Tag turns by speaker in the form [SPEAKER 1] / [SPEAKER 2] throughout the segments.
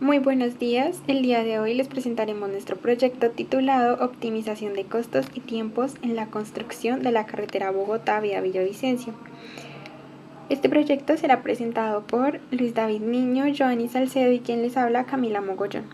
[SPEAKER 1] Muy buenos días, el día de hoy les presentaremos nuestro proyecto titulado Optimización de costos y tiempos en la construcción de la carretera Bogotá-Villavicencio. Este proyecto será presentado por Luis David Niño, Joanny Salcedo y quien les habla, Camila Mogollón.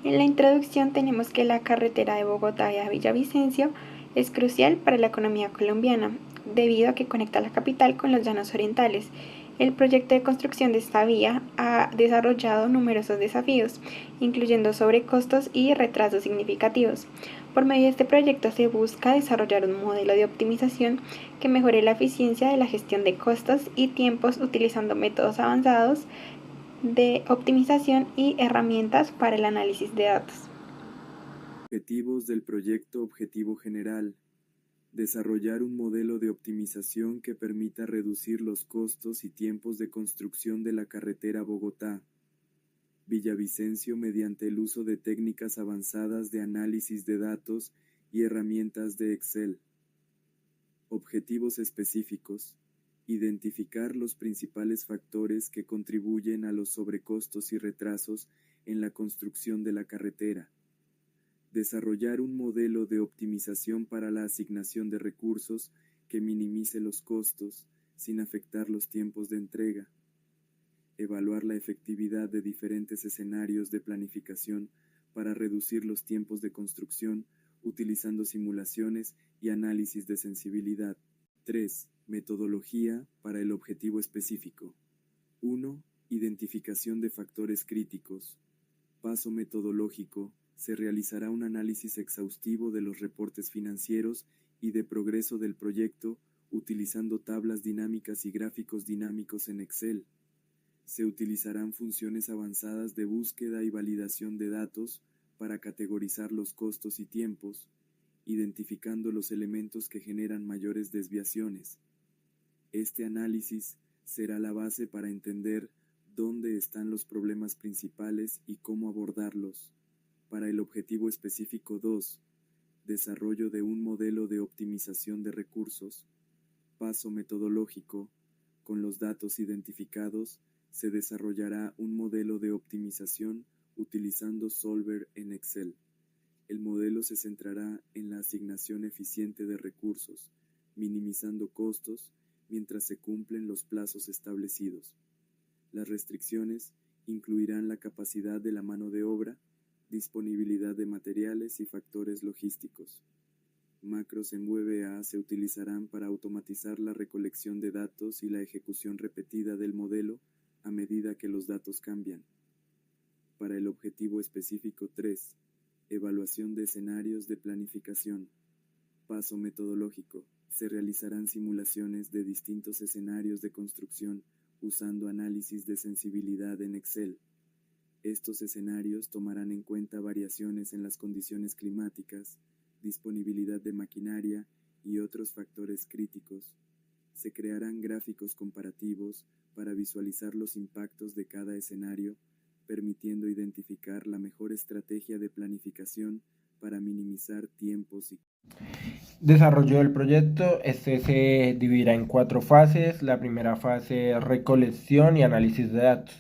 [SPEAKER 1] En la introducción tenemos que la carretera de Bogotá a Villavicencio es crucial para la economía colombiana, debido a que conecta la capital con los llanos orientales. El proyecto de construcción de esta vía ha desarrollado numerosos desafíos, incluyendo sobrecostos y retrasos significativos. Por medio de este proyecto se busca desarrollar un modelo de optimización que mejore la eficiencia de la gestión de costos y tiempos utilizando métodos avanzados de optimización y herramientas para el análisis de datos.
[SPEAKER 2] Objetivos del proyecto Objetivo General. Desarrollar un modelo de optimización que permita reducir los costos y tiempos de construcción de la carretera Bogotá-Villavicencio mediante el uso de técnicas avanzadas de análisis de datos y herramientas de Excel. Objetivos específicos. Identificar los principales factores que contribuyen a los sobrecostos y retrasos en la construcción de la carretera. Desarrollar un modelo de optimización para la asignación de recursos que minimice los costos sin afectar los tiempos de entrega. Evaluar la efectividad de diferentes escenarios de planificación para reducir los tiempos de construcción utilizando simulaciones y análisis de sensibilidad. 3. Metodología para el objetivo específico. 1. Identificación de factores críticos. Paso metodológico. Se realizará un análisis exhaustivo de los reportes financieros y de progreso del proyecto utilizando tablas dinámicas y gráficos dinámicos en Excel. Se utilizarán funciones avanzadas de búsqueda y validación de datos para categorizar los costos y tiempos, identificando los elementos que generan mayores desviaciones. Este análisis será la base para entender dónde están los problemas principales y cómo abordarlos. Para el objetivo específico 2, desarrollo de un modelo de optimización de recursos. Paso metodológico. Con los datos identificados, se desarrollará un modelo de optimización utilizando Solver en Excel. El modelo se centrará en la asignación eficiente de recursos, minimizando costos mientras se cumplen los plazos establecidos. Las restricciones incluirán la capacidad de la mano de obra, disponibilidad de materiales y factores logísticos. Macros en VBA se utilizarán para automatizar la recolección de datos y la ejecución repetida del modelo a medida que los datos cambian. Para el objetivo específico 3, evaluación de escenarios de planificación. Paso metodológico. Se realizarán simulaciones de distintos escenarios de construcción usando análisis de sensibilidad en Excel. Estos escenarios tomarán en cuenta variaciones en las condiciones climáticas, disponibilidad de maquinaria y otros factores críticos. Se crearán gráficos comparativos para visualizar los impactos de cada escenario, permitiendo identificar la mejor estrategia de planificación para minimizar tiempos y
[SPEAKER 3] Desarrollo del proyecto. Este se dividirá en 4 fases. La primera fase es recolección y análisis de datos.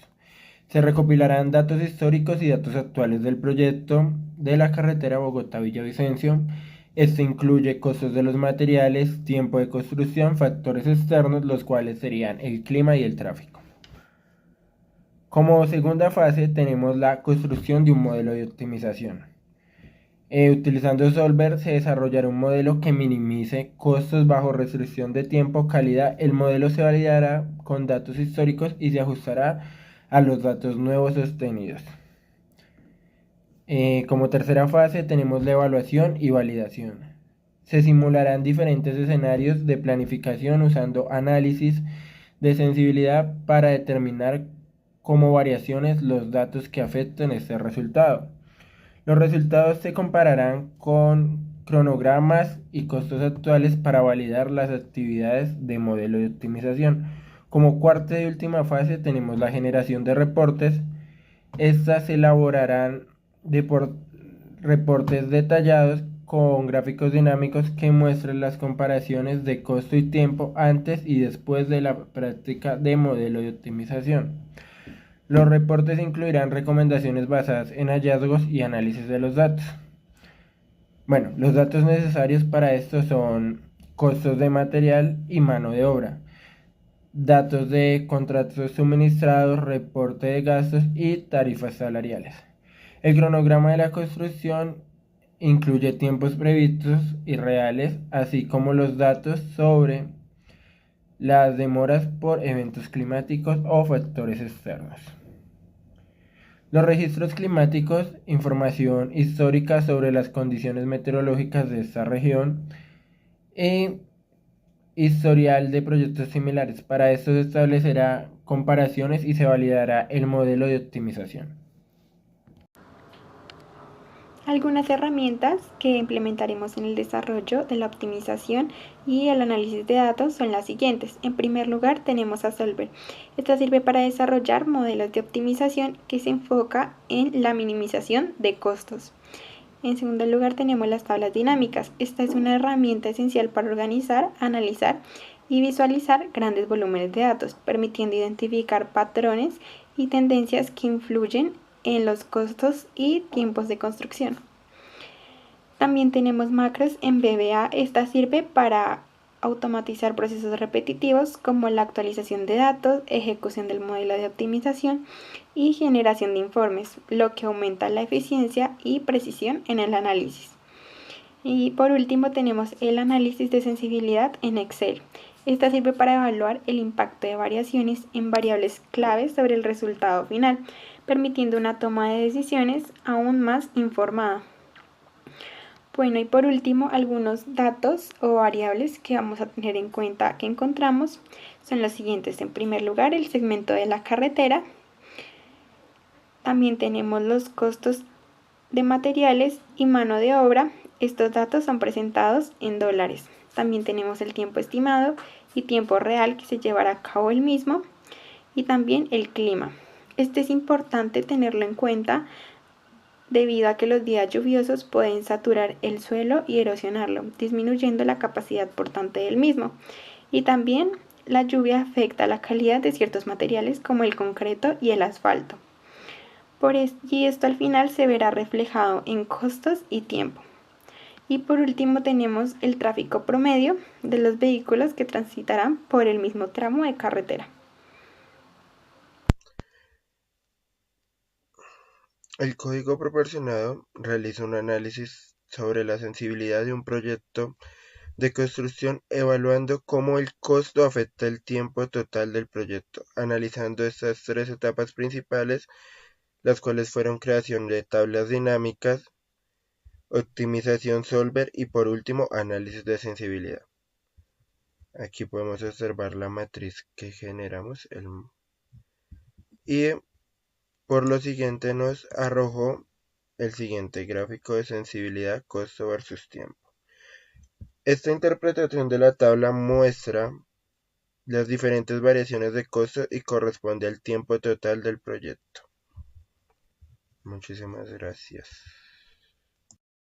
[SPEAKER 3] Se recopilarán datos históricos y datos actuales del proyecto de la carretera Bogotá-Villavicencio. Esto incluye costos de los materiales, tiempo de construcción, factores externos, los cuales serían el clima y el tráfico. Como segunda fase tenemos la construcción de un modelo de optimización. Utilizando Solver se desarrollará un modelo que minimice costos bajo restricción de tiempo, calidad. El modelo se validará con datos históricos y se ajustará a los datos nuevos obtenidos. Como tercera fase tenemos la evaluación y validación. Se simularán diferentes escenarios de planificación usando análisis de sensibilidad para determinar como variaciones los datos que afecten este resultado. Los resultados se compararán con cronogramas y costos actuales para validar las actividades de modelo de optimización. Como cuarta y última fase tenemos la generación de reportes. Estas se elaborarán reportes detallados con gráficos dinámicos que muestren las comparaciones de costo y tiempo antes y después de la práctica de modelo de optimización. Los reportes incluirán recomendaciones basadas en hallazgos y análisis de los datos. Bueno, los datos necesarios para esto son costos de material y mano de obra, datos de contratos suministrados, reporte de gastos y tarifas salariales. El cronograma de la construcción incluye tiempos previstos y reales, así como los datos sobre las demoras por eventos climáticos o factores externos. Los registros climáticos, información histórica sobre las condiciones meteorológicas de esta región y historial de proyectos similares. Para esto se establecerá comparaciones y se validará el modelo de optimización.
[SPEAKER 1] Algunas herramientas que implementaremos en el desarrollo de la optimización y el análisis de datos son las siguientes. En primer lugar, tenemos a Solver. Esta sirve para desarrollar modelos de optimización que se enfoca en la minimización de costos. En segundo lugar, tenemos las tablas dinámicas. Esta es una herramienta esencial para organizar, analizar y visualizar grandes volúmenes de datos, permitiendo identificar patrones y tendencias que influyen en los costos y tiempos de construcción. También tenemos macros en VBA. Esta sirve para automatizar procesos repetitivos como la actualización de datos, ejecución del modelo de optimización y generación de informes, lo que aumenta la eficiencia y precisión en el análisis. Y por último tenemos el análisis de sensibilidad en Excel. Esta sirve para evaluar el impacto de variaciones en variables claves sobre el resultado final, permitiendo una toma de decisiones aún más informada. Bueno, y por último, algunos datos o variables que vamos a tener en cuenta que encontramos son los siguientes. En primer lugar, el segmento de la carretera. También tenemos los costos de materiales y mano de obra. Estos datos son presentados en dólares. También tenemos el tiempo estimado y tiempo real que se llevará a cabo el mismo. Y también el clima. Este es importante tenerlo en cuenta debido a que los días lluviosos pueden saturar el suelo y erosionarlo, disminuyendo la capacidad portante del mismo. Y también la lluvia afecta la calidad de ciertos materiales como el concreto y el asfalto. Y esto al final se verá reflejado en costos y tiempo. Y por último tenemos el tráfico promedio de los vehículos que transitarán por el mismo tramo de carretera.
[SPEAKER 4] El código proporcionado realiza un análisis sobre la sensibilidad de un proyecto de construcción evaluando cómo el costo afecta el tiempo total del proyecto, analizando estas tres etapas principales, las cuales fueron creación de tablas dinámicas, optimización Solver y por último análisis de sensibilidad. Aquí podemos observar la matriz que generamos y por lo siguiente nos arrojó el siguiente gráfico de sensibilidad costo versus tiempo. Esta interpretación de la tabla muestra las diferentes variaciones de costo y corresponde al tiempo total del proyecto. Muchísimas gracias.